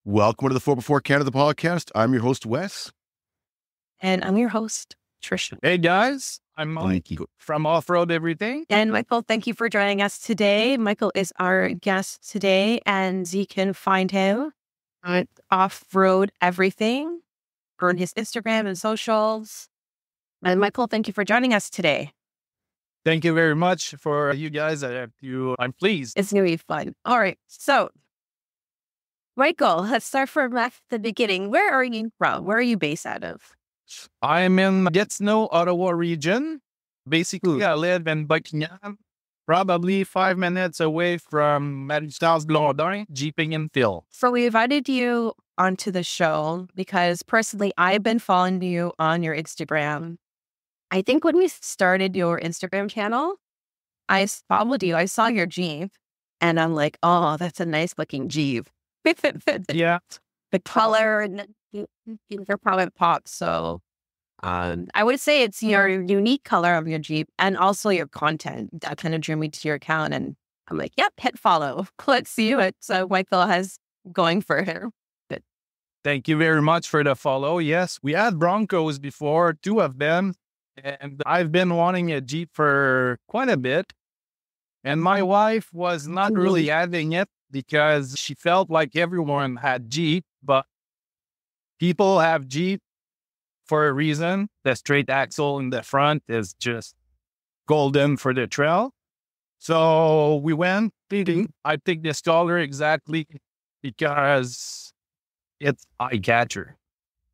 Welcome to the 4x4 Canada podcast. I'm your host, Wes. And I'm your host, Trisha. Hey guys, I'm Mike from Off-Road Everything. And Michael, thank you for joining us today. Michael is our guest today, and you can find him at Off-Road Everything on his Instagram and socials. And Michael, thank you for joining us today. Thank you very much for you guys. I'm pleased. It's going to be fun. All right. So, Michael, let's start from the beginning. Where are you from? Where are you based out of? I'm in Gatineau, Ottawa region. Basically, I live in Buckingham, probably 5 minutes away from Marie-France-Blondin, Jeeping and Phil. So we invited you onto the show because personally, I've been following you on your Instagram. I think when we started your Instagram channel, I followed you. I saw your Jeep and I'm like, oh, that's a nice looking Jeep. Yeah. The color and they're probably pop. So I would say it's your unique color of your Jeep and also your content that kind of drew me to your account. And I'm like, yep, hit follow. Let's see what Michael has going for him. But thank you very much for the follow. Yes, we had Broncos before, 2 of them. And I've been wanting a Jeep for quite a bit. And my wife was not really having it because she felt like everyone had Jeep, but people have Jeep for a reason. The straight axle in the front is just golden for the trail. So we went thinking, I picked this color exactly because it's eye-catcher.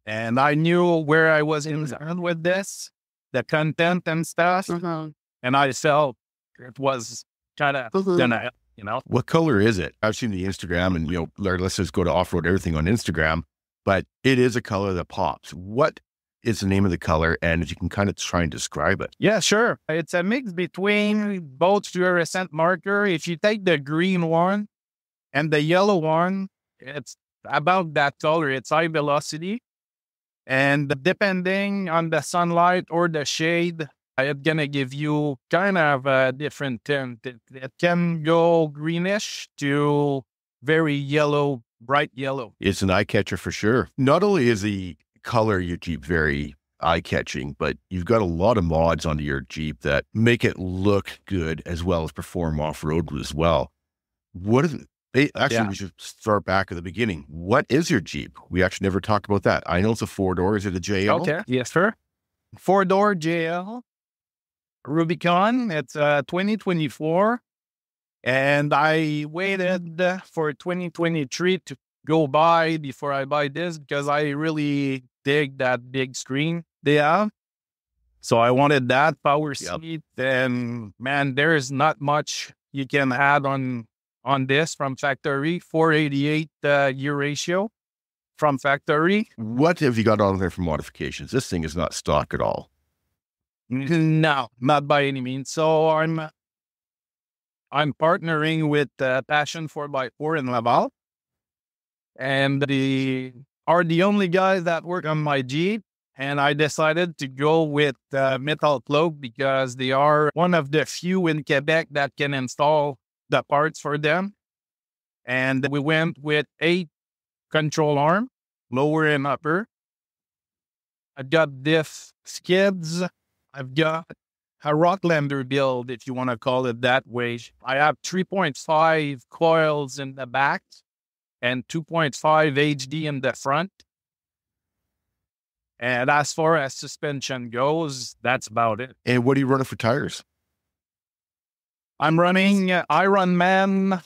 And I knew where I was in with this, the content and stuff. And I felt it was kind of gonna, What color is it? I've seen the Instagram and, our listeners go to Off-Road Everything on Instagram, but it is a color that pops. What is the name of the color? And if you can kind of try and describe it. Yeah, sure. It's a mix between both fluorescent marker. If you take the green one and the yellow one, it's about that color. It's high velocity. And depending on the sunlight or the shade, it's going to give you kind of a different tint. It can go greenish to very yellow, bright yellow. It's an eye catcher for sure. Not only is the color of your Jeep very eye-catching, but you've got a lot of mods onto your Jeep that make it look good as well as perform off-road as well. What is it? Actually, we should start back at the beginning. What is your Jeep? We actually never talked about that. I know it's a 4-door. Is it a JL? Okay. Yes, sir. 4-door JL. Rubicon. It's 2024. And I waited for 2023 to go by before I buy this because I really dig that big screen they have. So I wanted that power seat. And man, there's not much you can add on this from factory. 488 gear ratio from factory. What have you got on there for modifications? This thing is not stock at all. No, not by any means. So I'm partnering with Passion 4x4 in Laval. And they are the only guys that work on my Jeep. And I decided to go with Metal Cloak because they are one of the few in Quebec that can install the parts for them. And we went with 8 control arm, lower and upper. I've got diff skids. I've got a Rocklander build, if you want to call it that way. I have 3.5 coils in the back and 2.5 HD in the front. And as far as suspension goes, that's about it. And what are you running for tires? I'm running Ironman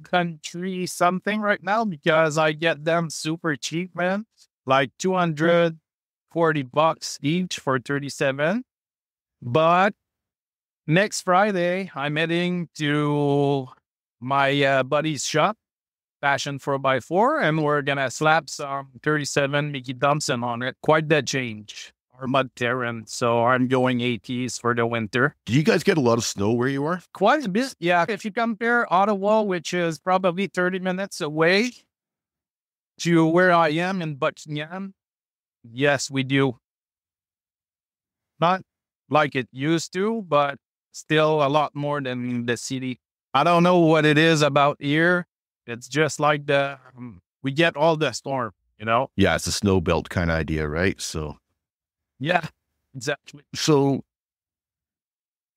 Country something right now because I get them super cheap, man. Like $240 each for 37. But next Friday, I'm heading to my buddy's shop, Passion 4x4, and we're going to slap some 37 Mickey Thompson on it. Quite the change. Our mud terrain. So I'm going 80s for the winter. Do you guys get a lot of snow where you are? Quite a bit. Yeah. If you compare Ottawa, which is probably 30 minutes away, to where I am in Buckingham, yes, we do. Not like it used to, but still a lot more than in the city. I don't know what it is about here. It's just like the we get all the storm, you know? Yeah, it's a snow belt kind of idea, right? Yeah, exactly. So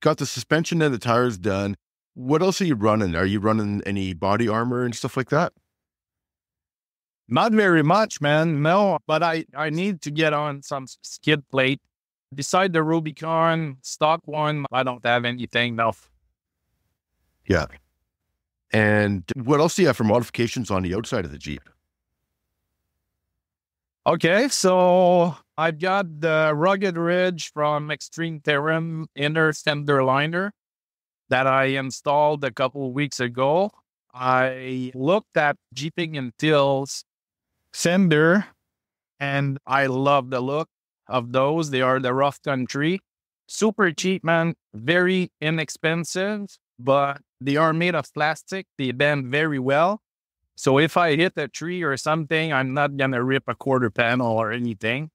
got the suspension and the tires done. What else are you running? Are you running any body armor and stuff like that? Not very much, man. No, but I need to get on some skid plate. Beside the Rubicon stock one, I don't have anything now. Yeah. And what else do you have for modifications on the outside of the Jeep? Okay, so I've got the Rugged Ridge from Extreme Terrain inner fender liner that I installed a couple of weeks ago. I looked at Jeeping and Till's fender, and I love the look of those. They are the Rough Country. Super cheap, man. Very inexpensive, but they are made of plastic. They bend very well. So if I hit a tree or something, I'm not going to rip a quarter panel or anything.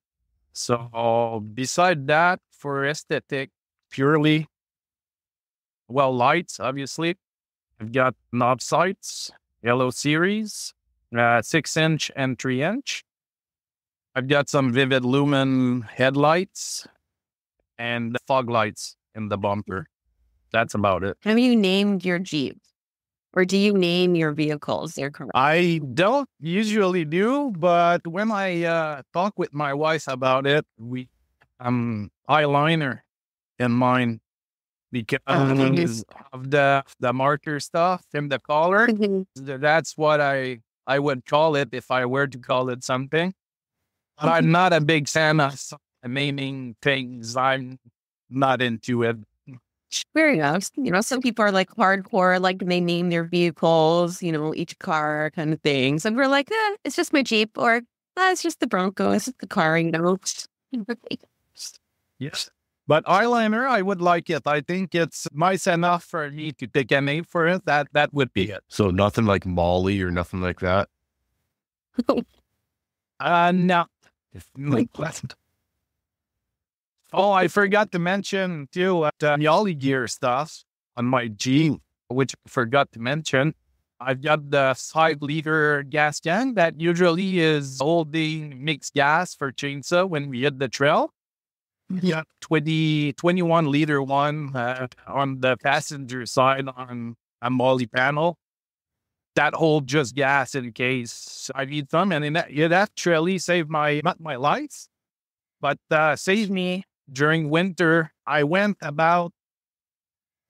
So beside that, for aesthetic, purely, well, lights, obviously. I've got knob sights, Yellow Series, 6-inch and 3-inch. I've got some Vivid Lumen headlights and fog lights in the bumper. That's about it. Have you named your Jeep? Or do you name your vehicles? They're correct. I don't usually do, but when I talk with my wife about it, we eyeliner in mine because of the marker stuff in the collar. That's what I would call it if I were to call it something. But I'm not a big fan of naming things. I'm not into it. Fair enough. You know, some people are like hardcore, like they name their vehicles, you know, each car kind of thing. Some people are like, it's just my Jeep, or it's just the Bronco, it's just the car, you know. Yes. But eyeliner, I would like it. I think it's nice enough for me to pick a name for it. That would be it. So nothing like Molly or nothing like that? No. It's like pleasant. Oh, I forgot to mention too the Yali gear stuff on my Jeep, which I forgot to mention. I've got the 5-liter gas tank that usually is holding mixed gas for chainsaw when we hit the trail. Yeah, 21-liter one on the passenger side on a Molly panel. That holds just gas in case I need some, and it actually saved not my life, but saved me. During winter, I went about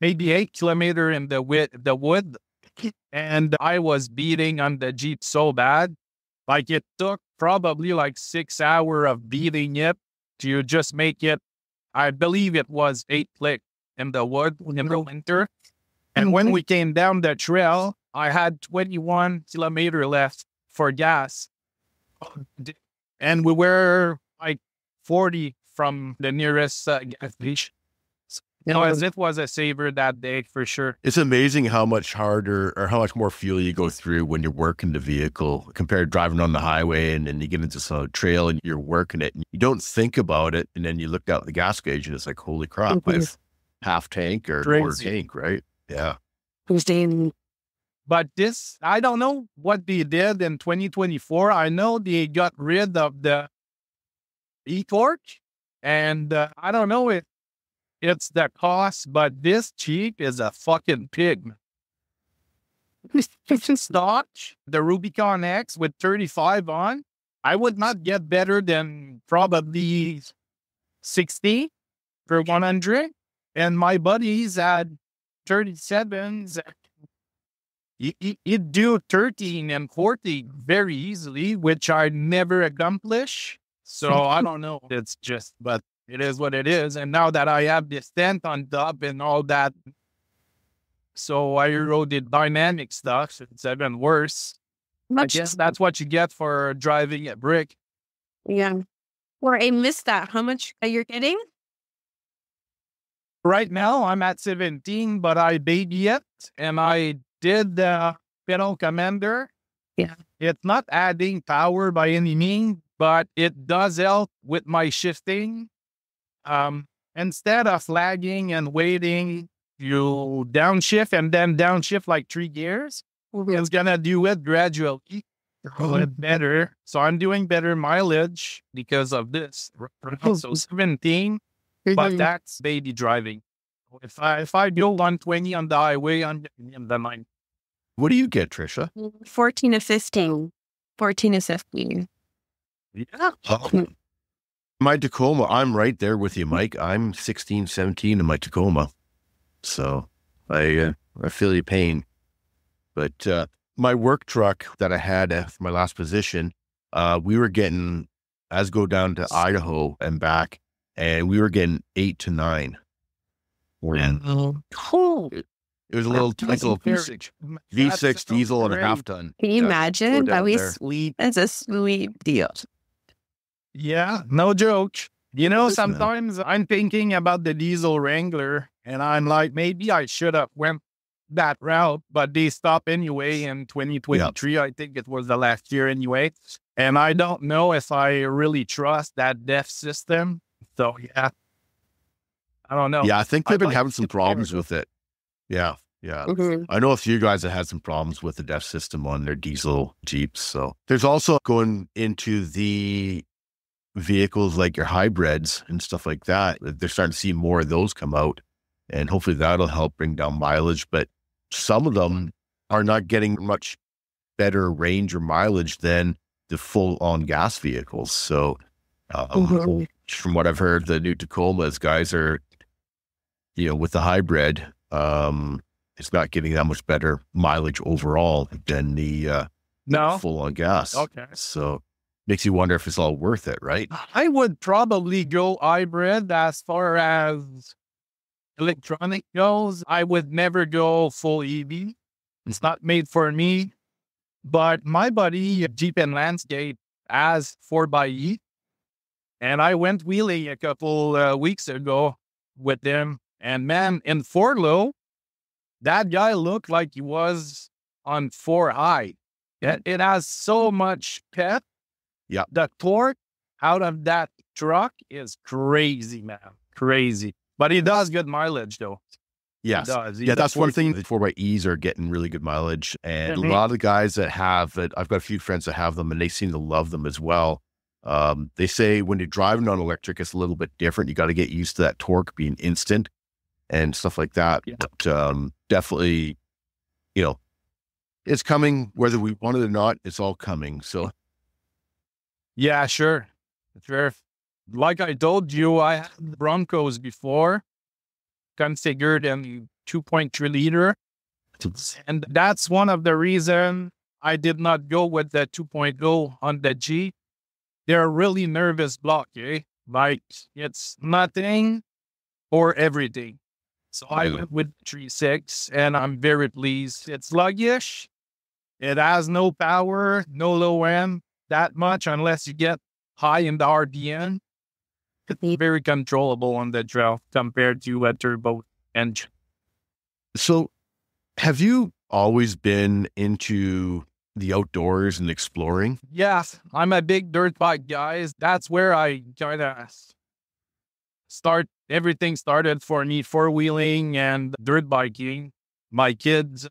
maybe 8 kilometers in the wood, and I was beating on the Jeep so bad. Like it took probably like 6 hours of beating it to just make it. I believe it was 8 click in the wood in the winter. And when we came down the trail, I had 21 kilometers left for gas. And we were like 40 from the nearest gas station. So it was a saver that day for sure. It's amazing how much harder or how much more fuel you go through when you're working the vehicle compared to driving on the highway, and then you get into some trail and you're working it and you don't think about it. And then you look out the gas gauge and it's like, holy crap, I have half tank or quarter tank, right? Yeah. But this, I don't know what they did in 2024. I know they got rid of the e-torque, and I don't know if it's the cost, but this Jeep is a fucking pig. Stock, the Rubicon X with 35 on, I would not get better than probably 60 per 100. And my buddies had 37s. You'd do 13 and 40 very easily, which I never accomplish. So I don't know. It's just, but it is what it is. And now that I have this tent on top and all that, so I rode the dynamic stuff. It's even worse. I guess that's what you get for driving a brick. Yeah. Or I missed that. How much you're getting? Right now, I'm at 17, but I baby it, and I did the pedal commander. Yeah. It's not adding power by any means, but it does help with my shifting. Instead of lagging and waiting, you downshift and then downshift like 3 gears. It's gonna do it gradually. a little better. So I'm doing better mileage because of this. So 17, but that's baby driving. If I go 120 on the highway, I'm in the 9. What do you get, Trisha? 14 to 15. 14 to 15. Yeah. My Tacoma, I'm right there with you, Mike. I'm 16, 17 in my Tacoma. So I feel your pain. But my work truck that I had for my last position, we were getting, as go down to Idaho and back, and we were getting 8 to 9. And it was a little V6 diesel and a half ton. Can you imagine? That was sweet. That's a sweet deal. Yeah, no joke. Sometimes I'm thinking about the diesel Wrangler, and I'm like, maybe I should have went that route, but they stopped anyway in 2023. Yep. I think it was the last year anyway. And I don't know if I really trust that DEF system. So, yeah. I don't know. Yeah, I think they've been having some problems with it. Yeah. Mm-hmm. I know a few guys that had some problems with the DEF system on their diesel Jeeps. So there's also going into the vehicles like your hybrids and stuff like that. They're starting to see more of those come out, and hopefully that'll help bring down mileage. But some of them are not getting much better range or mileage than the full-on gas vehicles. So from what I've heard, the new Tacomas guys are, with the hybrid, it's not getting that much better mileage overall than the full-on gas. Okay. So makes you wonder if it's all worth it, right? I would probably go hybrid as far as electronic goes. I would never go full EV. It's not made for me. But my buddy, Jeep and Landscape, has 4xe. And I went wheeling a couple weeks ago with them. And man, in 4-low, that guy looked like he was on 4-high. It has so much pep. Yeah. The torque out of that truck is crazy, man. Crazy. But he does good mileage, though. Yes. That's one thing. The 4xe are getting really good mileage. And a lot of the guys that have it, I've got a few friends that have them, and they seem to love them as well. They say when you're driving on electric, it's a little bit different. You got to get used to that torque being instant and stuff like that. Yeah. But definitely, it's coming, whether we want it or not, it's all coming. So, yeah, sure. Like I told you, I had Broncos before, configured in 2.3 liter. And that's one of the reasons I did not go with the 2.0 on the Jeep. They're a really nervous block, eh? Like, it's nothing or everything. So I went with 3.6, and I'm very pleased. It's sluggish. It has no power, no low end that much unless you get high in the RPM. It's very controllable on the trail compared to a turbo engine. So have you always been into the outdoors and exploring? Yes, I'm a big dirt bike guy. That's where I kind of everything started for me, four-wheeling and dirt biking. My kids,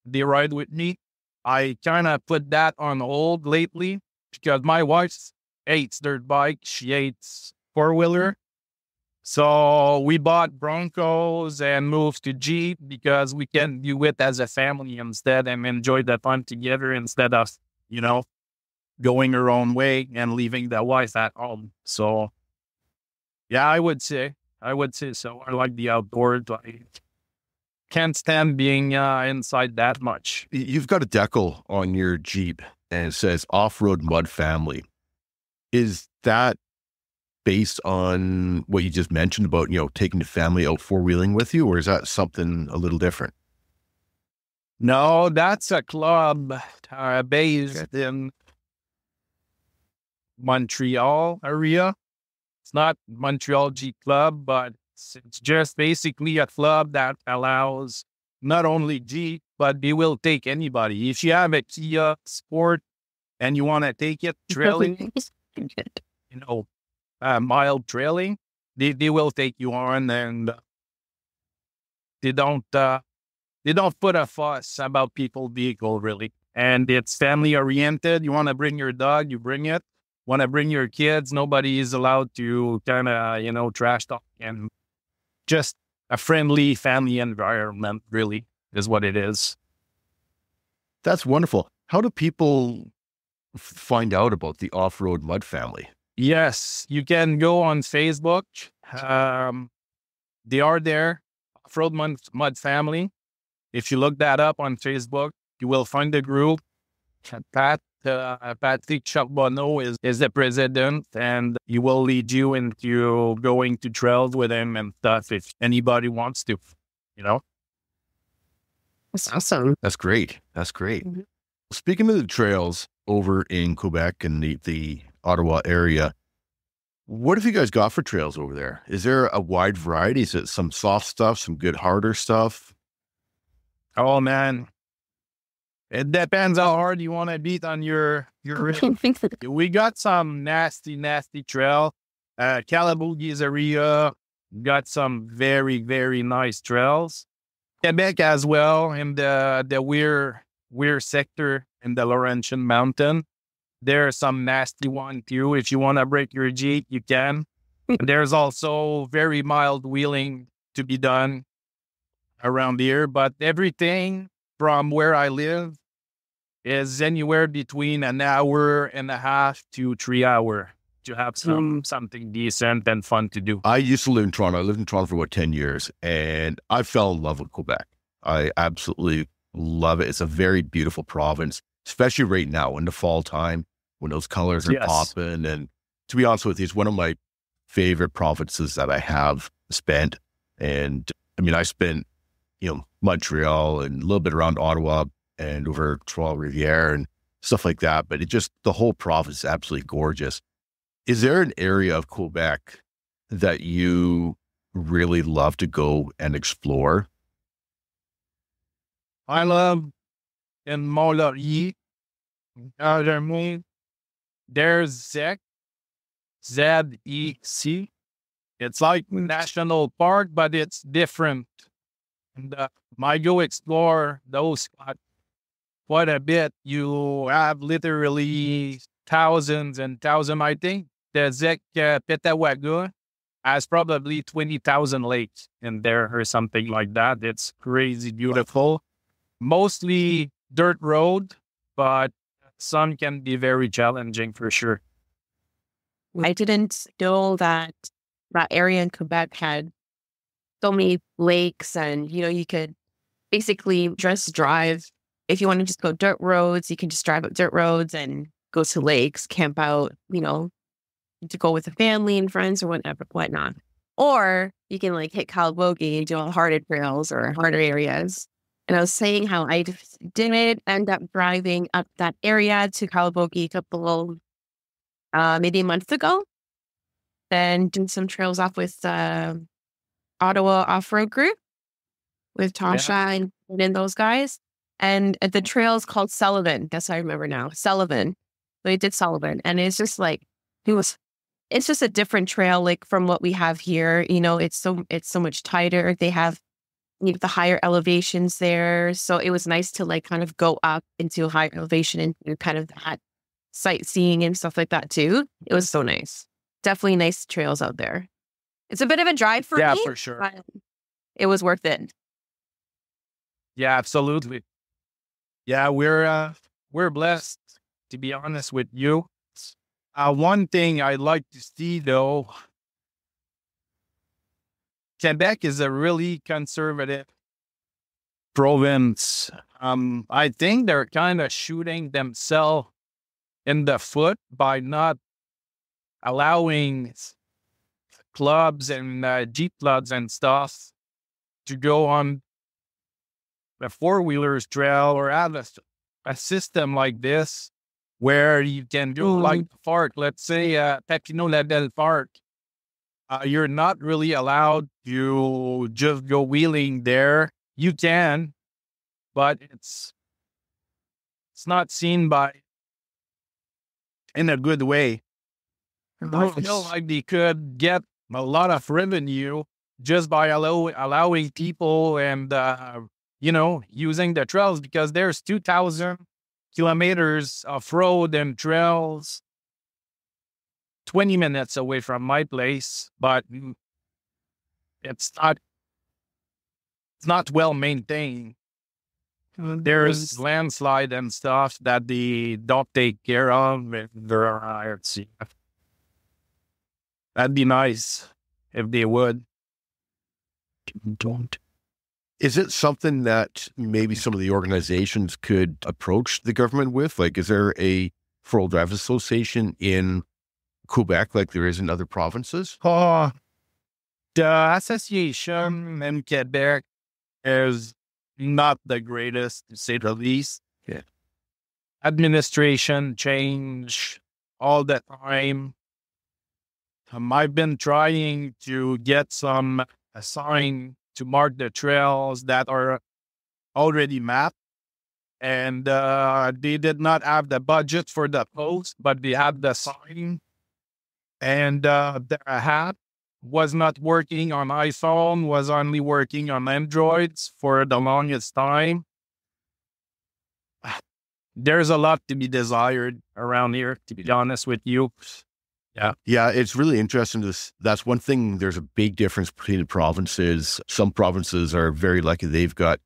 they ride with me. I kind of put that on hold lately because my wife hates dirt bike. She hates four-wheeler. So we bought Broncos and moved to Jeep because we can do it as a family instead and enjoy the fun together instead of, going our own way and leaving the wife at home. So, yeah, I would say so. I like the outdoors. I can't stand being inside that much. You've got a decal on your Jeep and it says Off-Road Mud Family. Is that based on what you just mentioned about, taking the family out four-wheeling with you, or is that something a little different? No, that's a club based in Montreal area. It's not Montreal Jeep Club, but it's just basically a club that allows not only Jeep, but they will take anybody. If you have a Kia Sport and you want to take it trailing, mild trailing, they will take you on, and they don't put a fuss about people's vehicle, really. and it's family oriented. You want to bring your dog, you bring it. Want to bring your kids, nobody is allowed to kind of, trash talk, and just a friendly family environment, really, is what it is. That's wonderful. How do people find out about the Off-Road Mud family? Yes, you can go on Facebook. They are there, Off-Road Mud Family. If you look that up on Facebook, you will find the group. Patrick Charbonneau is the president, and he will lead you into going to trails with him and stuff if anybody wants to, That's awesome. That's great. That's great. Mhm. Speaking of the trails over in Quebec and the Ottawa area, what have you guys got for trails over there? Is there a wide variety? Is it some soft stuff, some good harder stuff? Oh, man. It depends how hard you want to beat on your rim. We got some nasty trail. Calabougie's area got some very, very nice trails. Quebec as well, in the Weir sector in the Laurentian Mountain. There are some nasty one too. If you want to break your Jeep, you can. There's also very mild wheeling to be done around here, but everything from where I live is anywhere between an hour and a half to 3 hours to have something decent and fun to do. I used to live in Toronto. I lived in Toronto for about 10 years, and I fell in love with Quebec. I absolutely love it. It's a very beautiful province, especially right now in the fall time when those colors are popping. And to be honest with you, it's one of my favorite provinces that I have spent. And I mean, I spent, Montreal and a little bit around Ottawa and over Trois Rivières and stuff like that. But the whole province is absolutely gorgeous. Is there an area of Quebec that you really love to go and explore? I love in Mont-Laurier. There's ZEC, Z-E-C. It's like national park, but it's different. And I go explore those spots quite a bit. You have literally thousands and thousands. I think the ZEC Petawaga has probably 20,000 lakes in there or something like that. It's crazy beautiful. Mostly dirt road, but some can be very challenging for sure. I didn't know that area in Quebec had so many lakes, and you could basically just drive. If you want to just go dirt roads, you can just drive up dirt roads and go to lakes, camp out, to go with the family and friends or whatnot. Or you can hit Calabogie and do all harder trails or harder areas. And I was saying how I didn't end up driving up that area to Calabogie a couple, maybe a month ago. Then doing some trails off with Ottawa Off-Road Group with Tasha and those guys. And the trail is called Sullivan. Guess I remember now. Sullivan. We did Sullivan. And it's just it's just a different trail from what we have here. It's so much tighter. They have the higher elevations there. So it was nice to kind of go up into a higher elevation and kind of that sightseeing and stuff like that too. It was so nice. Definitely nice trails out there. It's a bit of a drive for me. Yeah, for sure. But it was worth it. Yeah, absolutely. Yeah, we're blessed, to be honest with you. One thing I'd like to see though, Quebec is a really conservative province. I think they're kind of shooting themselves in the foot by not allowing clubs and Jeep clubs and stuff to go on the four-wheelers trail or have a system like this where you can do like the park. Let's say Papineau-Labelle Park. You're not really allowed to just go wheeling there. You can, but it's not seen in a good way. I feel like they could get a lot of revenue just by allowing people and, using the trails, because there's 2,000 kilometers of road and trails, 20 minutes away from my place, but it's not well maintained. There's landslide and stuff that they don't take care of. That'd be nice if they would. Don't. Is it something that maybe some of the organizations could approach the government with? Like, is there a four-wheel drive association in Quebec like there is in other provinces? The association in Quebec is not the greatest, to say the least. Yeah. Administration change all the time. I've been trying to get a sign to mark the trails that are already mapped. And they did not have the budget for the post, but they had the sign. And the app was not working on iPhone, was only working on Androids for the longest time. There's a lot to be desired around here, to be honest with you. Yeah, it's really interesting. That's one thing. There's a big difference between the provinces. Some provinces are very lucky. They've got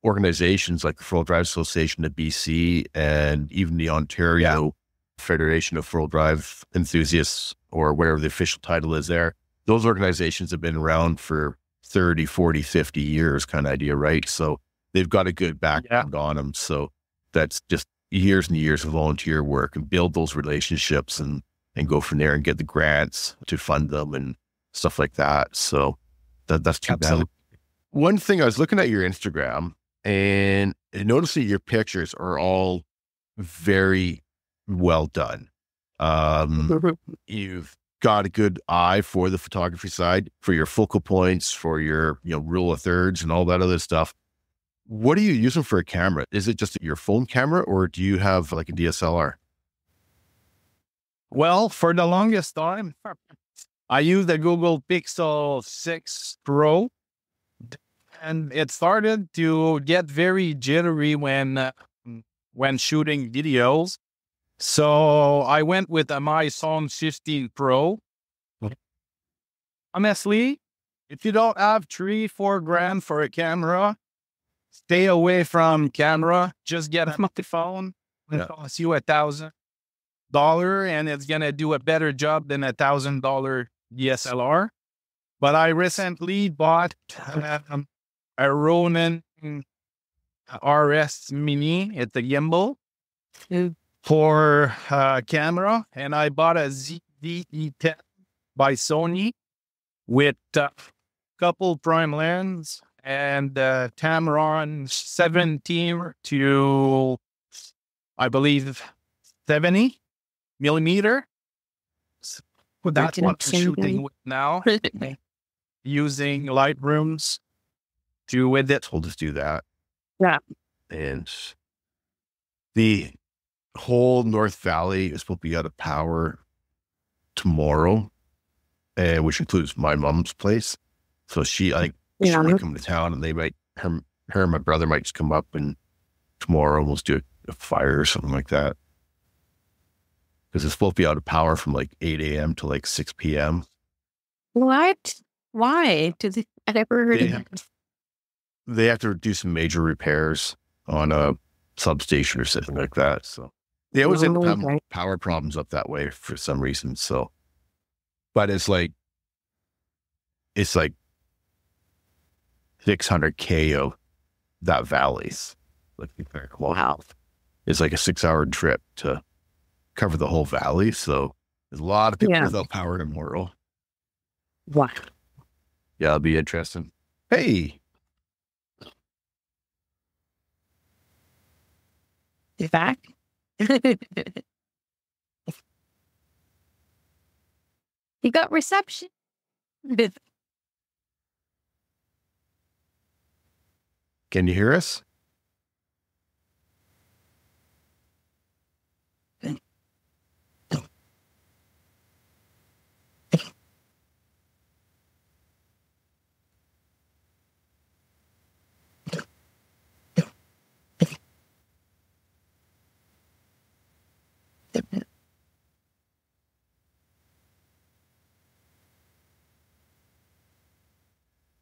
organizations like the Four-Wheel Drive Association of BC and even the Ontario Federation of Four-Wheel Drive Enthusiasts, or whatever the official title is there. Those organizations have been around for 30, 40, 50 years kind of idea, right? So they've got a good background on them. So that's just years and years of volunteer work, and build those relationships and go from there and get the grants to fund them and stuff like that. So that's too bad. One thing, I was looking at your Instagram and noticing your pictures are all very well done. You've got a good eye for the photography side, for your focal points, for your rule of thirds and all that other stuff. What are you using for a camera? Is it just your phone camera, or do you have like a DSLR? Well, for the longest time, I used the Google Pixel 6 Pro, and it started to get very jittery when shooting videos. So I went with a iPhone 15 Pro. Honestly, if you don't have $3-4 for a camera, stay away from camera. Just get a phone. It costs you $1,000, and it's gonna do a better job than $1,000 DSLR. But I recently bought a Ronin RS Mini. It's a gimbal for camera, and I bought a ZV-E10 by Sony with a couple prime lens and Tamron 17 to, I believe, 70 millimeter. That's what I'm shooting with now, using Lightrooms to edit. We'll just do that. Yeah. And the whole North Valley is supposed to be out of power tomorrow, which includes my mom's place. So she might come to town, and her and my brother might just come up, and tomorrow we'll do a fire or something like that. Because it's supposed to be out of power from like 8 a.m. to like 6 p.m. What? Why? I never heard of that. They have to do some major repairs on a substation or something like that. So they always have power problems up that way for some reason. So, but it's like 600K of that valley's. Wow. It's like a 6-hour trip to cover the whole valley. So there's a lot of people without power tomorrow. Wow. Yeah, it'll be interesting. Hey. You back? You got reception? Can you hear us?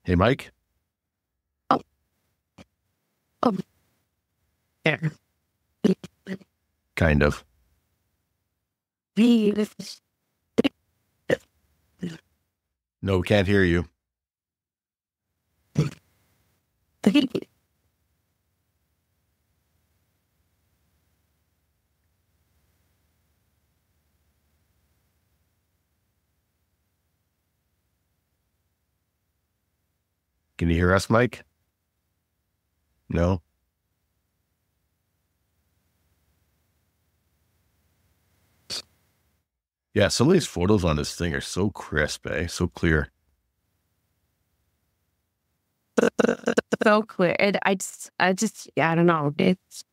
Hey, Mike. Oh, oh, there. Kind of. No, we can't hear you. Can you hear us, Mike? No. Yeah, some of these photos on this thing are so crisp, eh? So clear. So clear. I don't know. It's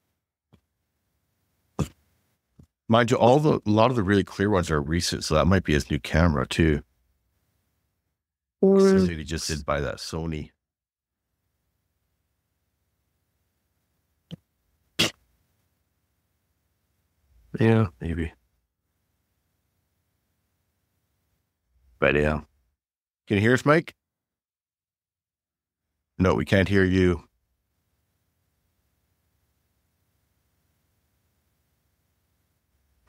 Mind you, a lot of the really clear ones are recent, so that might be his new camera too. Says that he just did buy that Sony. Yeah, maybe. But yeah. Can you hear us, Mike? No, we can't hear you.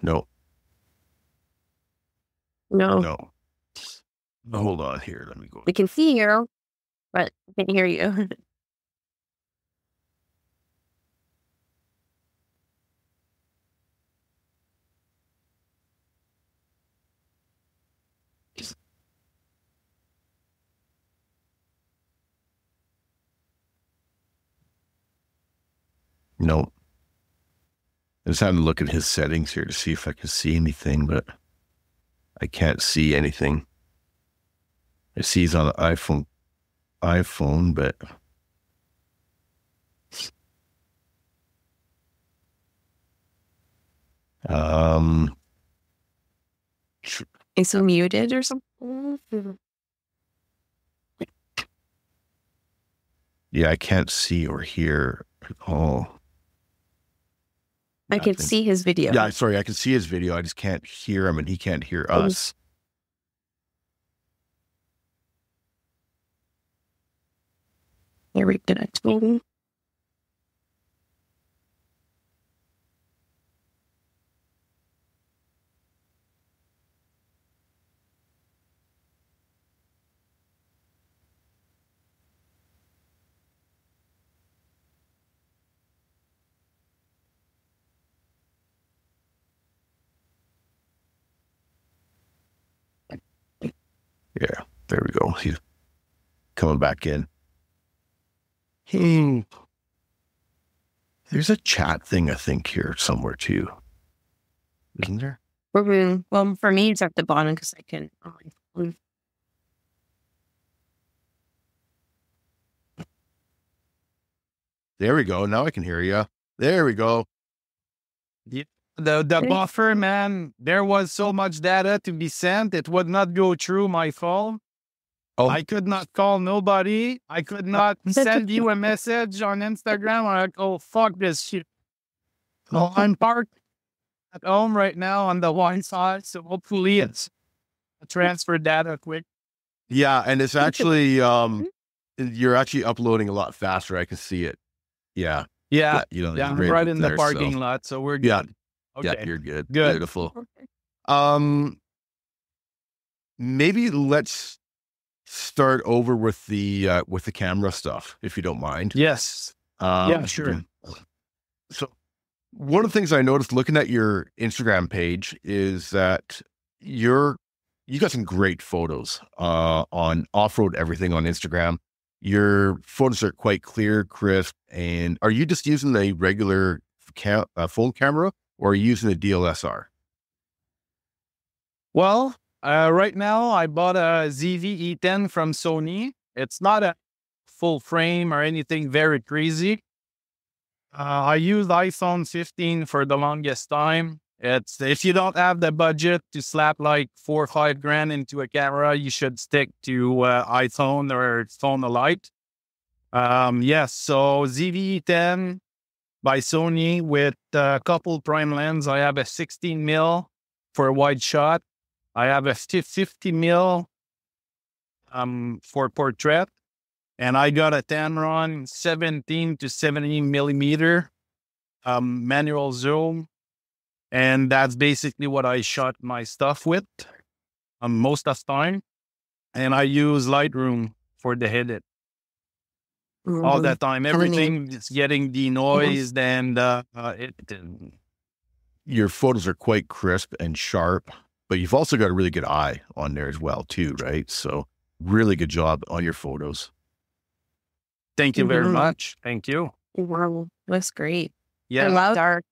No. no. No. Hold on here. Let me go. We can see you, but we can't hear you. No. I just having to look at his settings here to see if I can see anything, but I can't see anything. I see he's on the iPhone, but Is he muted or something? yeah, I can't see or hear at all. I can Nothing. see his video. Yeah, sorry, I can see his video. I just can't hear him, and he can't hear us. Here we go. Yeah, there we go. He's coming back in. There's a chat thing, I think, here somewhere too. Isn't there? Well, for me, it's at the bottom because I can. There we go. Now I can hear you. There we go. The buffer, man, there was so much data to be sent. It would not go through my phone. Oh. I could not call nobody. I could not send you a message on Instagram. I'm like, oh, fuck this shit. So I'm parked at home right now on the Wi-Fi. So hopefully it's transfer data quick. Yeah, and it's actually you're actually uploading a lot faster. I can see it. Yeah. Yeah. You know, Yeah, you're right in the there, parking so. lot. So we're good. Yeah. Okay. Yeah, you're good. Good. Beautiful. Maybe let's start over with the camera stuff, if you don't mind. Yes. Yeah, sure. So one of the things I noticed looking at your Instagram page is that you got some great photos on off-road everything on Instagram. Your photos are quite clear, crisp, and are you just using a regular phone camera, or are you using a DSLR? Well, right now I bought a ZV-E10 from Sony. It's not a full frame or anything very crazy. I used iPhone 15 for the longest time. It's if you don't have the budget to slap like $4 or $5 into a camera, you should stick to iPhone or phone Lite. Yes, so ZV-E10. by Sony with a couple prime lens. I have a 16 mil for a wide shot. I have a 50 mil for portrait. And I got a Tamron 17 to 70 millimeter manual zoom. And that's basically what I shot my stuff with most of the time. And I use Lightroom for the edit. All that time, everything is getting denoised and your photos are quite crisp and sharp, but you've also got a really good eye on there as well too, right? So really good job on your photos. Thank you very much. Thank you. Wow, looks great. Yeah. I love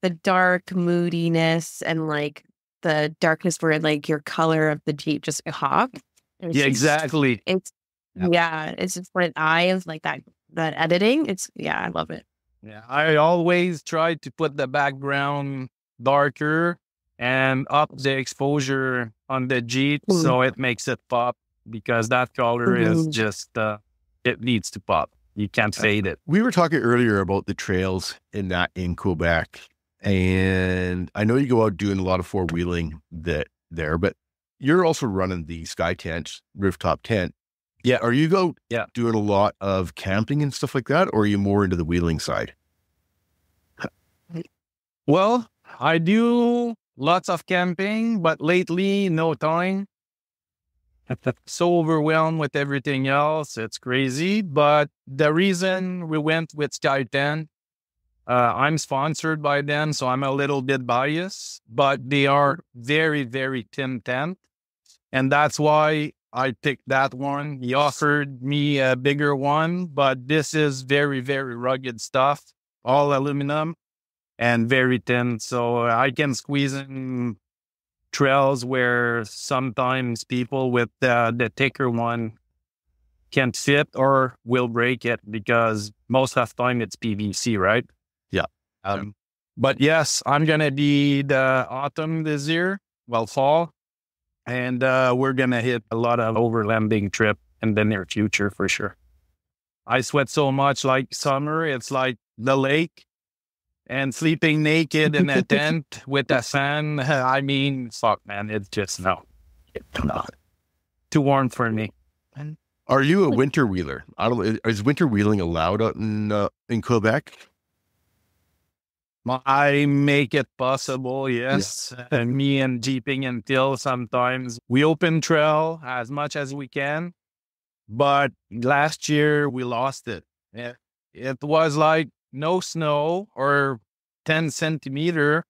the dark moodiness and like the darkness where like your color of the Jeep just pops. Yeah, exactly. It's just for an eye is like that editing. I love it. Yeah, I always try to put the background darker and up the exposure on the Jeep so it makes it pop, because that color is just it needs to pop. You can't fade it. We were talking earlier about the trails in Quebec, and I know you go out doing a lot of four-wheeling there, but you're also running the Sky Tent, rooftop tent. Yeah. Are you doing a lot of camping and stuff like that, or are you more into the wheeling side? Well, I do lots of camping, but lately, no time. So overwhelmed with everything else. It's crazy. But the reason we went with Sky Tent, I'm sponsored by them, so I'm a little bit biased, but they are very, very thin tent. And that's why I picked that one. He offered me a bigger one, but this is very, very rugged stuff, all aluminum and very thin. So I can squeeze in trails where sometimes people with the thicker one can't fit or will break it, because most of the time it's PVC, right? Yeah. But yes, I'm going to be the autumn this year, fall. And we're going to hit a lot of overlanding trip in the near future for sure. I sweat so much, like summer, it's like the lake, and sleeping naked in a tent with a fan. I mean, fuck, man, it's just too warm for me. Are you a winter wheeler? Is winter wheeling allowed out in Quebec? I make it possible, yes. Yeah. And me and Jeeping until sometimes we open trail as much as we can. But last year we lost it. Yeah. It was like no snow or 10 centimeter.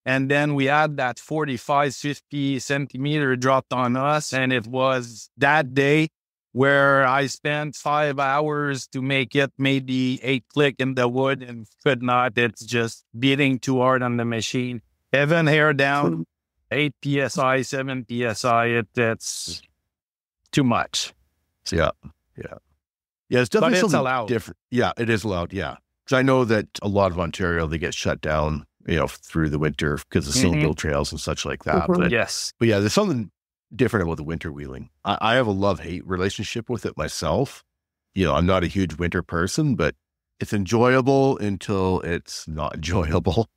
And then we had that 45, 50 centimeter dropped on us. And it was that day where I spent 5 hours to make it maybe 8 click in the wood and could not. It's just beating too hard on the machine. Even hair down, 8 PSI, 7 PSI, it's too much. Yeah. It's definitely something allowed. Different. Yeah, it is allowed. Yeah. Because I know that a lot of Ontario, they get shut down, through the winter because of snowmobile trails and such like that. But yeah, there's something different about the winter wheeling. I have a love-hate relationship with it myself. I'm not a huge winter person, but it's enjoyable until it's not enjoyable.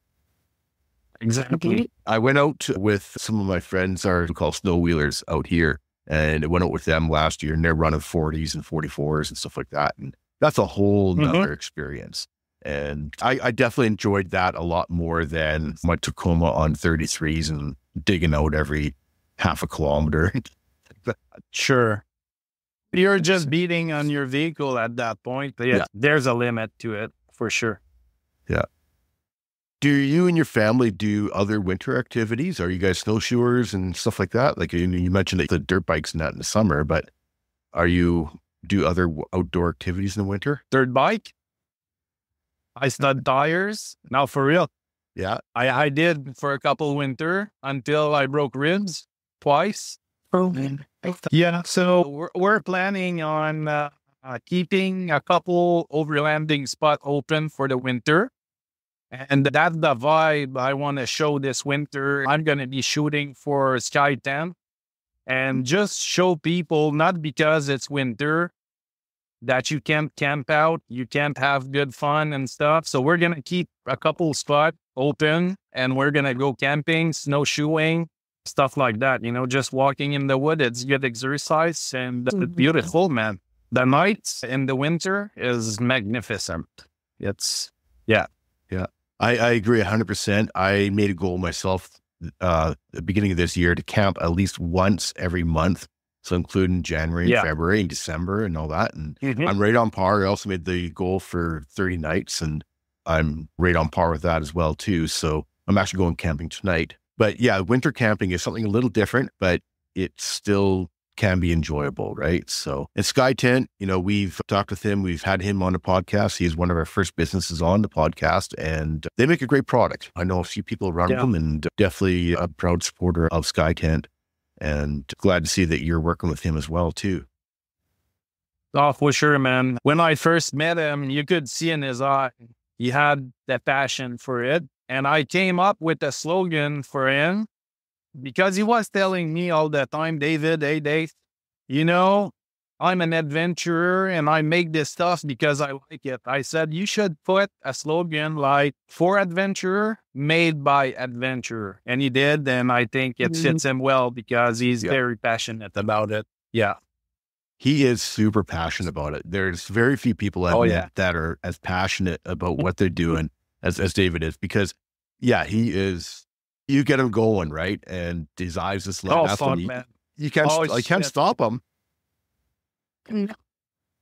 Exactly. I went out with some of my friends, we call snow wheelers out here, and I went out with them last year, and they're running 40s and 44s and stuff like that. And that's a whole nother experience. And I definitely enjoyed that a lot more than my Tacoma on 33s and digging out every half a kilometer. Sure. You're just beating on your vehicle at that point. Yeah, there's a limit to it for sure. Yeah. Do you and your family do other winter activities? Are you guys snowshoers and stuff like that? Like you mentioned the dirt bikes and that in the summer, but do other outdoor activities in the winter? Dirt bike? I stud tires. Now for real. Yeah. I did for a couple winter until I broke ribs twice. Oh, man. Yeah. So we're planning on keeping a couple overlanding spot open for the winter. And that's the vibe I want to show this winter. I'm going to be shooting for Sky Tent and just show people, not because it's winter, that you can't camp out, you can't have good fun and stuff. So we're going to keep a couple spots open and we're going to go camping, snowshoeing, stuff like that. Just walking in the wood, it's good exercise and it's beautiful, man. The nights in the winter is magnificent. It's, yeah. Yeah. I agree 100%. I made a goal myself the beginning of this year to camp at least once every month. So including January, and February, and December, and all that. And I'm right on par. I also made the goal for 30 nights, and I'm right on par with that as well, too. So I'm actually going camping tonight. But yeah, winter camping is something a little different, but it still can be enjoyable, right? So, and Sky Tent, we've talked with him. We've had him on the podcast. He's one of our first businesses on the podcast, and they make a great product. I know a few people around them, and definitely a proud supporter of Sky Tent. And glad to see that you're working with him as well, too. Oh, for sure, man. When I first met him, you could see in his eye, he had that passion for it. And I came up with a slogan for him because he was telling me all the time, David, hey, Dave, I'm an adventurer and I make this stuff because I like it. I said, you should put a slogan like for adventurer, made by adventurer. And he did. And I think it fits him well because he's very passionate about it. Yeah. He is super passionate about it. There's very few people that are as passionate about what they're doing as David is, because he is, you get him going, right? And his eyes just like fun, man. You can't stop him.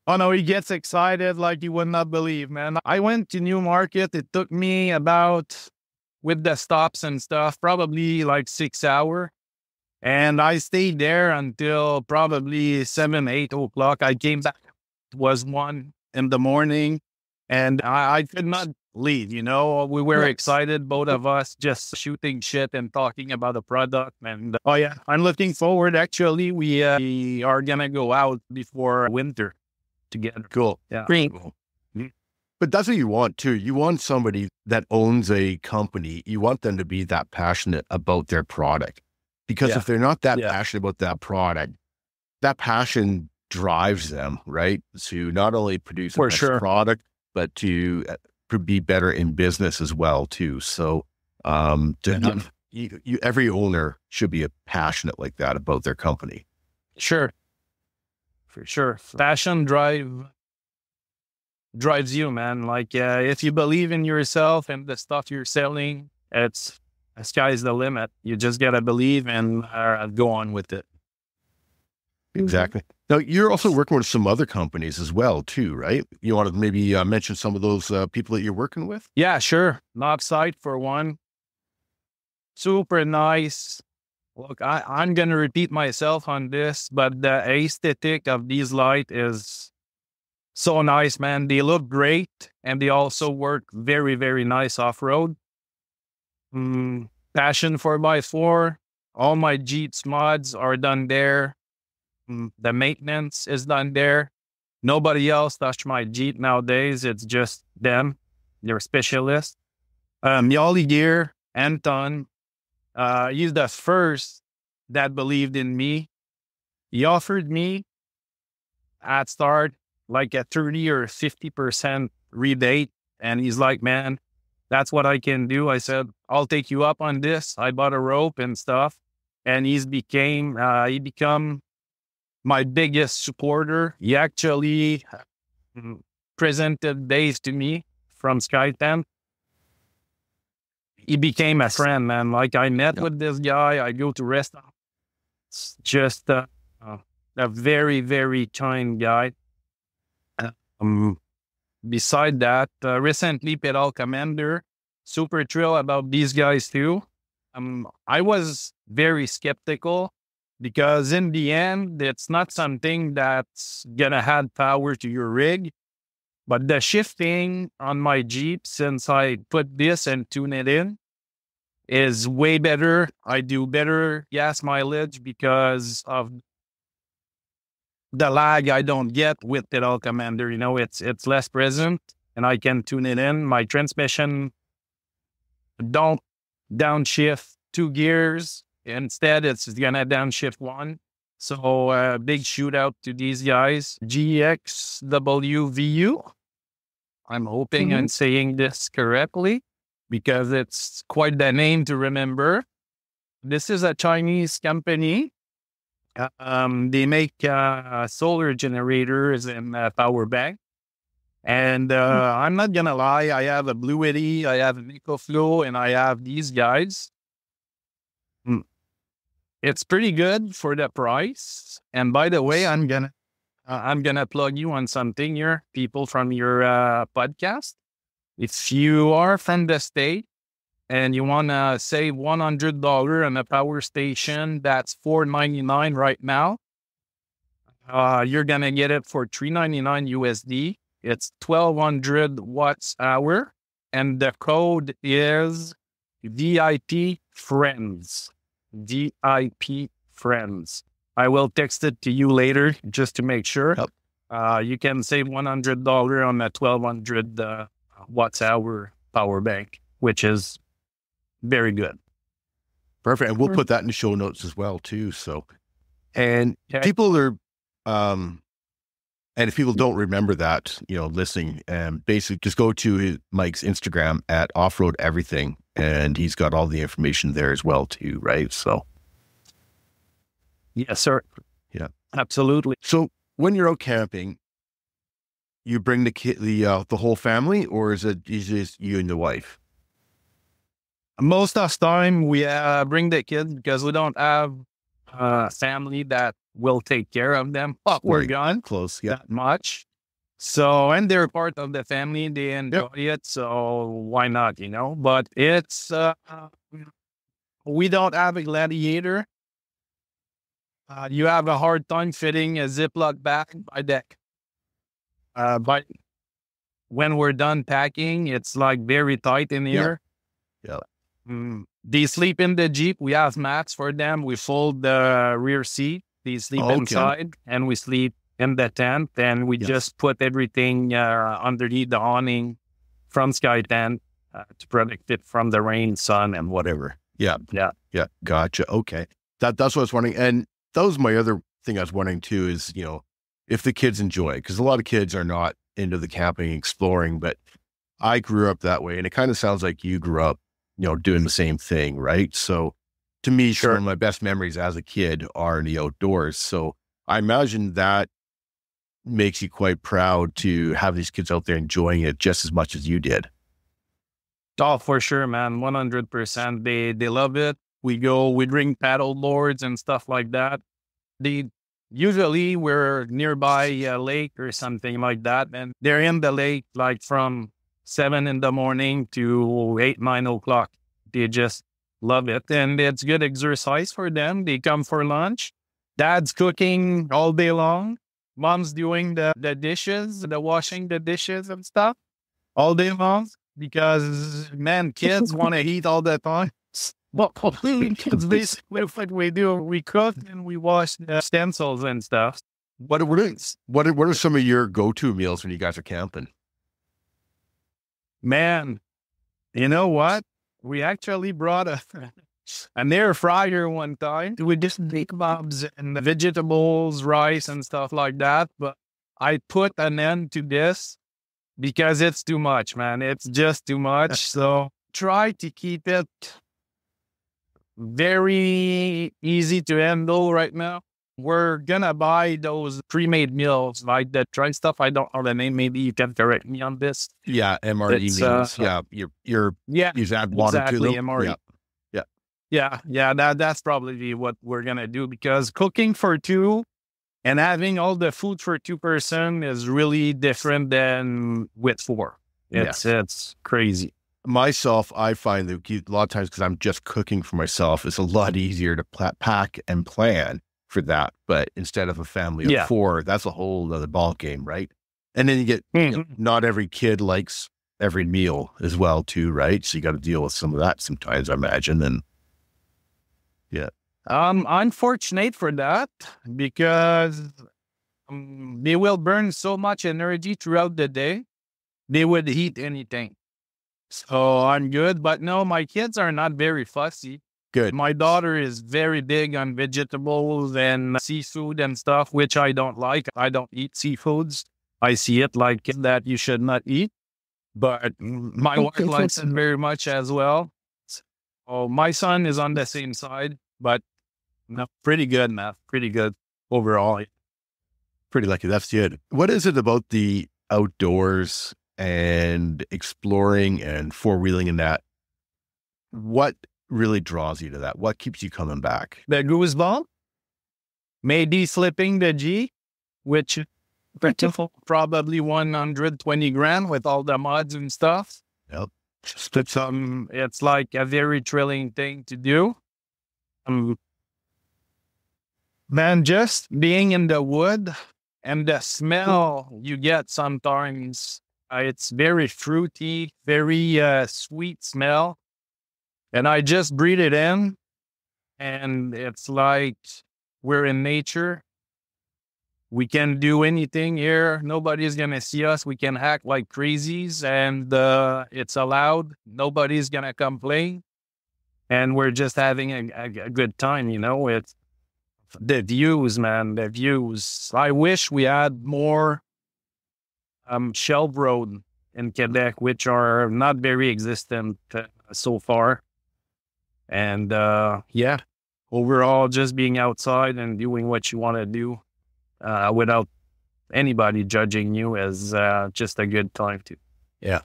Oh no, he gets excited like you would not believe, man. I went to Newmarket. It took me about, with the stops and stuff, probably like 6 hours. And I stayed there until probably 7, 8 o'clock. I came back. It was 1 in the morning and I could not leave, we were excited, both of us, just shooting shit and talking about the product. And I'm looking forward. Actually, we are going to go out before winter together. Cool. Yeah. Great. Cool. But that's what you want too. You want somebody that owns a company. You want them to be that passionate about their product, because if they're not that passionate about that product, that passion drives them, right? To not only produce a better product, but to be better in business as well too. So every owner should be passionate like that about their company. Sure. For sure. Passion drives you, man. Like if you believe in yourself and the stuff you're selling, the sky's the limit. You just gotta believe and go on with it. Exactly. Now, you're also working with some other companies as well, too, right? You want to maybe mention some of those people that you're working with? Yeah, sure. Knobsite for one. Super nice. Look, I'm going to repeat myself on this, but the aesthetic of these lights is so nice, man. They look great, and they also work very, very nice off-road. Passion 4x4. All my Jeeps mods are done there. The maintenance is done there. Nobody else touched my Jeep nowadays. It's just them. They're specialists. Yali Gear, Anton, he's the first that believed in me. He offered me at start like a 30 or 50% rebate. And he's like, man, that's what I can do. I said, I'll take you up on this. I bought a rope and stuff. And he become my biggest supporter. He actually presented Dave to me from Sky Tent. He became a friend, man. Like I met with this guy. I go to restaurant. It's just a very, very kind guy. Beside that, recently Pedal Commander, super thrilled about these guys too. I was very skeptical, because in the end, it's not something that's gonna add power to your rig. But the shifting on my Jeep, since I put this and tune it in, is way better. I do better gas mileage because of the lag I don't get with Pedal Commander. It's less present, and I can tune it in. My transmission don't downshift 2 gears. Instead, it's gonna downshift 1. So big shout out to these guys, GXWVU. I'm hoping I'm saying this correctly because it's quite the name to remember. This is a Chinese company. They make solar generators and power bank. And I'm not going to lie, I have a Bluity, I have an EcoFlow, and I have these guys. It's pretty good for the price. And by the way, I'm gonna plug you on something here, people from your podcast. If you are from the state and you want to save $100 on a power station, that's $499 right now. You're gonna get it for $399 USD. It's 1,200 watts hour, and the code is VIP Friends. VIP Friends. I will text it to you later just to make sure. Yep. You can save $100 on a 1,200 watts hour power bank, which is very good. Perfect. And we'll put that in the show notes as well, too. So, and Okay. people are, and if people don't remember that, listening, basically just go to Mike's Instagram at Offroad Everything, and he's got all the information there as well, too, right? So, Yes, sir. Yeah. Absolutely. so when you're out camping, you bring the whole family, or is it just you and the wife? Most of the time, we bring the kids because we don't have a family that will take care of them while we're Right. gone Close, yeah. that much. So, and they're part of the family, they enjoy it. So why not, But it's, we don't have a Gladiator. You have a hard time fitting a Ziploc bag by deck. But when we're done packing, it's like very tight in here. Yeah. They sleep in the Jeep. We have mats for them. We fold the rear seat. They sleep Okay. inside, and we sleep in the tent. And we Yes. just put everything underneath the awning from Sky Tent to protect it from the rain, sun, and whatever. Yeah. Yeah. Yeah. Gotcha. Okay. That's what I was wondering. And that was my other thing I was wondering too is, if the kids enjoy, because a lot of kids are not into the camping, exploring, but I grew up that way. And it kind of sounds like you grew up, doing the same thing, right? So to me, Sure. some of my best memories as a kid are in the outdoors. So I imagine that makes you quite proud to have these kids out there enjoying it just as much as you did. Oh, for sure, man. 100%. They love it. We bring paddle boards and stuff like that. Usually we're nearby a lake or something like that. And they're in the lake like from 7 in the morning to 8, 9 o'clock. They just love it. And it's good exercise for them. They come for lunch. Dad's cooking all day long. Mom's doing the dishes, washing the dishes and stuff all day long. Because, man, kids want to eat all the time. Well, it's basically what we do. We cook and we wash the stencils and stuff. What are some of your go-to meals when you guys are camping? Man, you know what? We actually brought an air fryer one time. We just make kebabs and vegetables, rice and stuff like that. But I put an end to this because it's too much, man. It's just too much. So try to keep it very easy to handle right now. We're gonna buy those pre-made meals, like the dry stuff. I don't know the name. Maybe you can correct me on this. Yeah, MRE It's, meals. Yeah, you add water exactly, to them. MRE. Yeah. Yeah. That's probably what we're gonna do, because cooking for two and having all the food for 2 person is really different than with 4. It's crazy. Myself, I find that a lot of times, because I'm just cooking for myself, it's a lot easier to pack and plan for that. But instead of a family of 4, that's a whole other ball game, right? And then you get not every kid likes every meal as well, too, right? So you got to deal with some of that sometimes, I imagine. And yeah, I'm fortunate for that, because they will burn so much energy throughout the day. They would eat anything. So I'm good. But no, my kids are not very fussy. Good. My daughter is very big on vegetables and seafood and stuff, which I don't like. I don't eat seafoods. I see it like that you should not eat. But my wife likes it very much as well. Oh, my son is on the same side, but no, pretty good, man. Pretty good overall. Pretty lucky. That's good. What is it about the outdoors and exploring and four-wheeling and that? What really draws you to that? What keeps you coming back? The goosebump, maybe slipping the G, which probably 120 grand with all the mods and stuff. Yep. It's like a very thrilling thing to do. Man, just being in the wood and the smell you get sometimes, it's very fruity, very sweet smell. And I just breathe it in, and it's like we're in nature. We can do anything here. Nobody's going to see us. We can act like crazies, and it's allowed. Nobody's going to complain. And we're just having a good time, you know. It's the views, man, the views. I wish we had more shelf road in Quebec, which are not very existent so far. And yeah, overall, just being outside and doing what you want to do without anybody judging you is just a good time too. Yeah.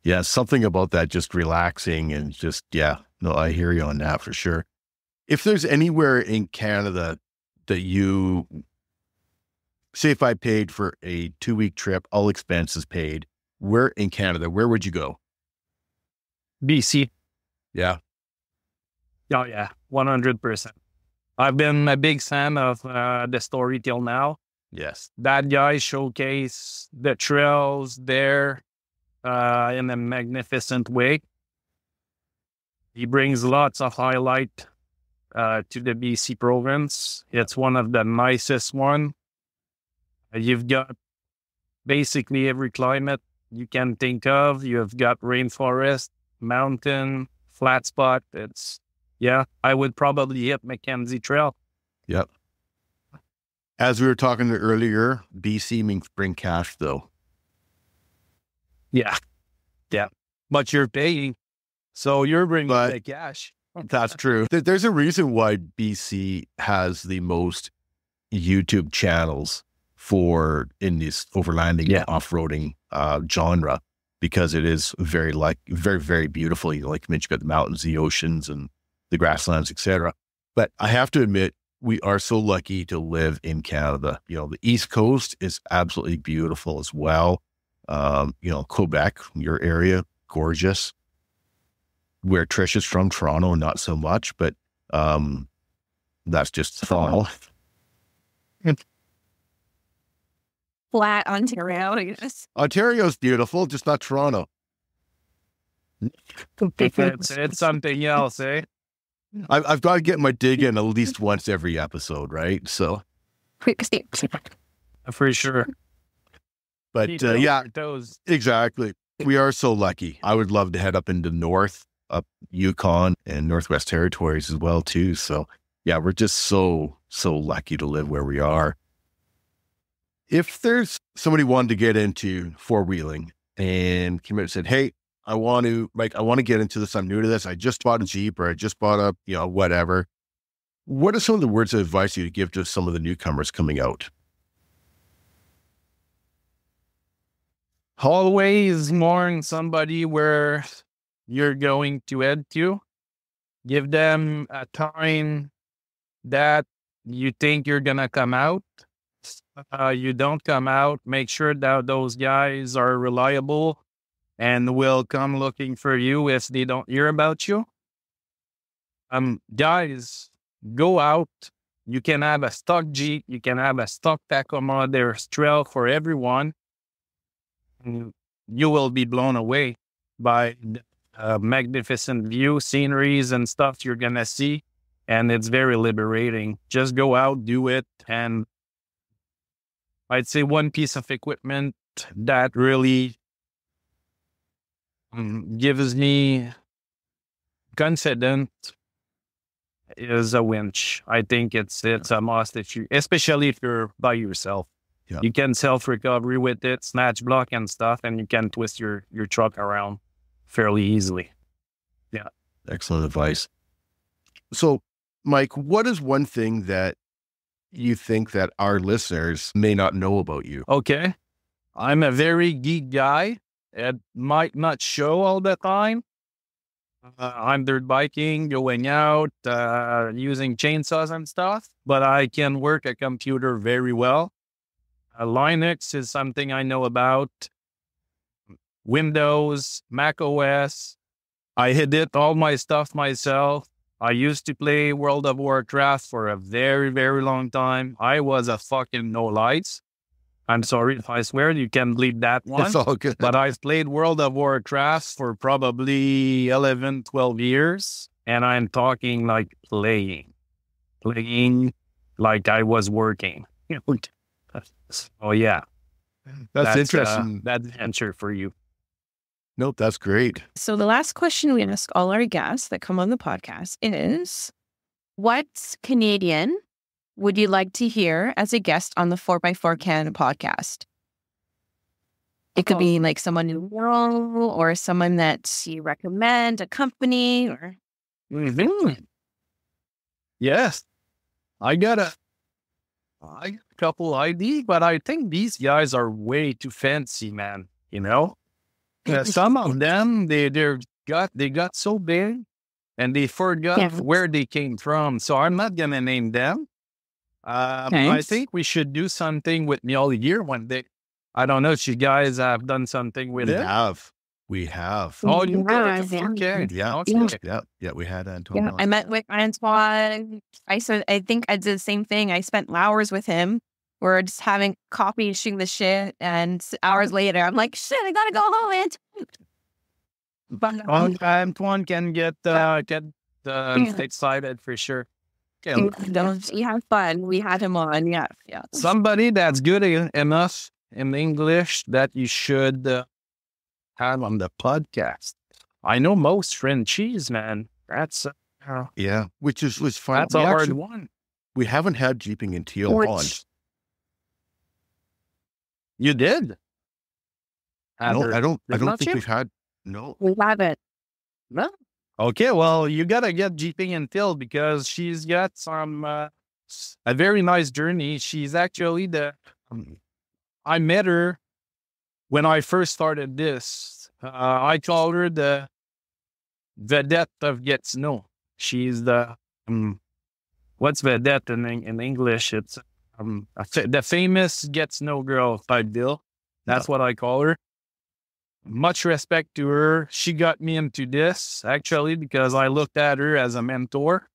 Yeah. Something about that, just relaxing and just, yeah, no, I hear you on that for sure. If there's anywhere in Canada that you, say if I paid for a 2-week trip, all expenses paid, where in Canada, where would you go? BC. Yeah. Oh, yeah, 100%. I've been a big fan of the story till now. Yes. That guy showcased the trails there in a magnificent way. He brings lots of highlight to the BC province. It's one of the nicest one. You've got basically every climate you can think of. You've got rainforest, mountain, flat spot. Yeah, I would probably hit Mackenzie Trail. Yep. As we were talking earlier, BC means bring cash though. Yeah. Yeah. But you're paying. So you're bringing the cash. That's true. There's a reason why BC has the most YouTube channels in this overlanding, off-roading genre, because it is very, very beautiful. You know, like you mentioned, you've got the mountains, the oceans, and the grasslands, etc. But I have to admit, we are so lucky to live in Canada. You know, the East Coast is absolutely beautiful as well. You know, Quebec, your area, gorgeous. Where Trish is from, Toronto, not so much, but that's just all. Flat Ontario, I guess. Ontario's beautiful, just not Toronto. It's something else, eh? I've got to get my dig in at least once every episode, right? So, for sure. But yeah, exactly. We are so lucky. I would love to head up into north, up Yukon and Northwest Territories as well too. So yeah, we're just so lucky to live where we are. If there's somebody wanted to get into four-wheeling and came out and said, hey, I want to get into this. I'm new to this. I just bought a Jeep, or I just bought a, you know, whatever. What are some of the words of advice you would give to some of the newcomers coming out? Always warn somebody where you're going to head to. Give them a time that you think you're going to come out. You don't come out. Make sure that those guys are reliable and will come looking for you if they don't hear about you. Guys, go out. You can have a stock Jeep. You can have a stock Tacoma. There's trail for everyone. You will be blown away by the magnificent view, sceneries and stuff you're going to see. And it's very liberating. Just go out, do it. And I'd say one piece of equipment that really gives me confident is a winch. I think it's a must especially if you're by yourself. Yeah. You can self-recovery with it, snatch block and stuff, and you can twist your truck around fairly easily. Yeah. Excellent advice. So, Mike, what is one thing that you think that our listeners may not know about you? Okay. I'm a very geek guy. It might not show all the time. I'm dirt biking, going out, using chainsaws and stuff, but I can work a computer very well. Linux is something I know about. Windows, Mac OS. I edit all my stuff myself. I used to play World of Warcraft for a very, very long time. I was a fucking no lights. I'm sorry if I swear, you can bleep that one. It's all good. But I've played World of Warcraft for probably 11, 12 years. And I'm talking like playing like I was working. Oh, yeah. That's interesting. That's the answer for you. Nope, that's great. So the last question we ask all our guests that come on the podcast is, what Canadian would you like to hear as a guest on the 4x4 Canada podcast? It could be like someone you know or someone that you recommend, a company or... Mm-hmm. Yes. I got a couple ideas, but I think these guys are way too fancy, man. You know? Some of them, they got so big and they forgot where they came from. So I'm not going to name them. I think we should do something with Mjolnir one day. I don't know if you guys have done something with it. We have. Oh, you have. did? Okay. Yeah. Okay. Yeah. We had Antoine. Yeah, I met with Antoine. I think I did the same thing. I spent hours with him. We're just having coffee, shooting the shit, and hours later, I'm like, shit, I gotta go home, Antoine. But Antoine can get excited for sure. Okay. You have fun. We had him on. Yeah. Somebody that's good enough in English that you should have on the podcast. I know most Frenchies, man. That's yeah, was fun. That's a hard one. We haven't had Jeeping in Teal on. You did? No, I don't think we've had. No, we haven't. No. Okay, well, you gotta get Jeeping in Teal because she's got some a very nice journey. She's actually I met her when I first started this. I called her the vedette of Gatineau. She's the what's vedette in English? It's the famous Gatineau girl type deal. That's what I call her. Much respect to her. She got me into this actually because I looked at her as a mentor.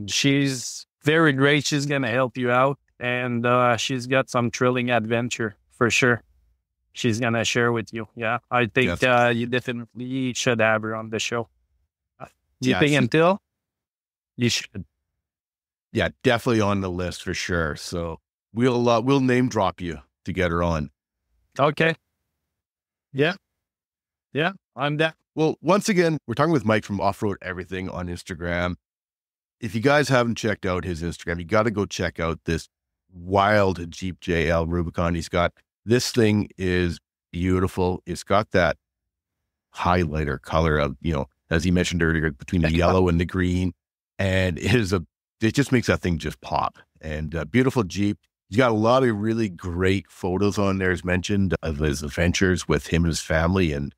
She's very great. She's gonna help you out, and she's got some thrilling adventure for sure. She's gonna share with you. Yeah, I think you definitely should have her on the show. Jeeping until you should. Yeah, definitely on the list for sure. So we'll name drop you to get her on. Okay. Yeah, I'm that. Well, once again, we're talking with Mike from Off-Road Everything on Instagram. If you guys haven't checked out his Instagram, you got to go check out this wild Jeep JL Rubicon he's got. This thing is beautiful. It's got that highlighter color of, as he mentioned earlier, between the yellow and the green. And it just makes that thing just pop. And beautiful Jeep. He's got a lot of really great photos on there, as mentioned, of his adventures with him and his family and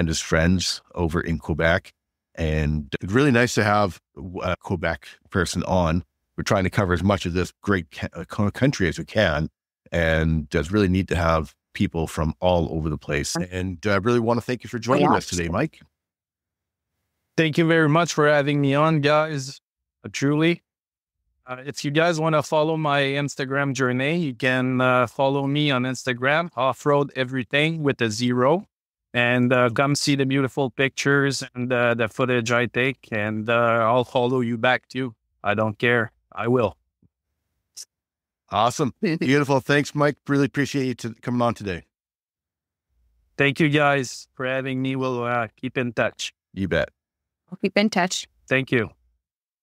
his friends over in Quebec. And it's really nice to have a Quebec person on. We're trying to cover as much of this great country as we can. And it's really neat to have people from all over the place. And I really want to thank you for joining us today, Mike. Thank you very much for having me on, guys. Truly. If you guys want to follow my Instagram journey, you can follow me on Instagram, Off-Road Everything with a 0. And come see the beautiful pictures and the footage I take. And I'll follow you back too. I don't care. I will. Awesome. Beautiful. Thanks, Mike. Really appreciate you coming on today. Thank you guys for having me. We'll keep in touch. You bet. Keep in touch. Thank you.